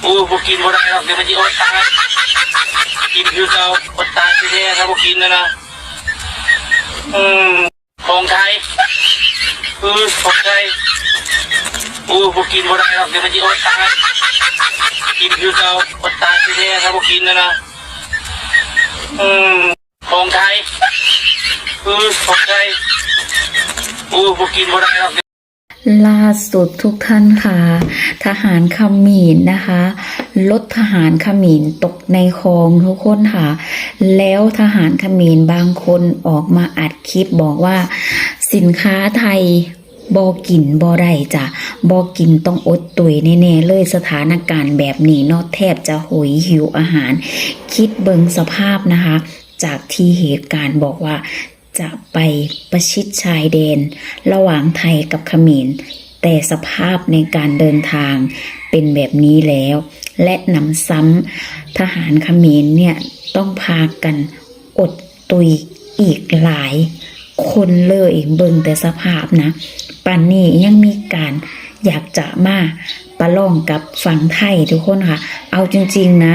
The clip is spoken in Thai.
พวกกินบ่ได้หรอกเดี๋ยวมันจะอดตายกินคือเราอดตายแท้ๆครับพวกกินนะของไทยของไทยพวกกินบ่ได้หรอกเดี๋ยวมันจะอดตายกินคือเราอดตายแท้ๆครับพวกกินนะของไทยของไทยพวกกินบ่ได้หรอกล่าสุดทุกท่านค่ะทหารเขมรนะคะรถทหารเขมรตกในคลองทุกคนค่ะแล้วทหารเขมรบางคนออกมาอัดคลิปบอกว่าสินค้าไทยบอกินบ่ได้จ้ะบอกินต้องอดตุยแน่ๆเลยสถานการณ์แบบนี้เนาะแทบจะโหยหิวอาหารคิดเบิงสภาพนะคะจากที่เหตุการณ์บอกว่าจะไปประชิดชายแดนระหว่างไทยกับเขมรแต่สภาพในการเดินทางเป็นแบบนี้แล้วและนำซ้ำทหารเขมรเนี่ยต้องพากันอดตุยอีกหลายคนเลยเบิ่งแต่สภาพนะป่านนี้ยังมีการอยากจะมาประลองกับฝั่งไทยทุกคนค่ะเอาจริงๆนะ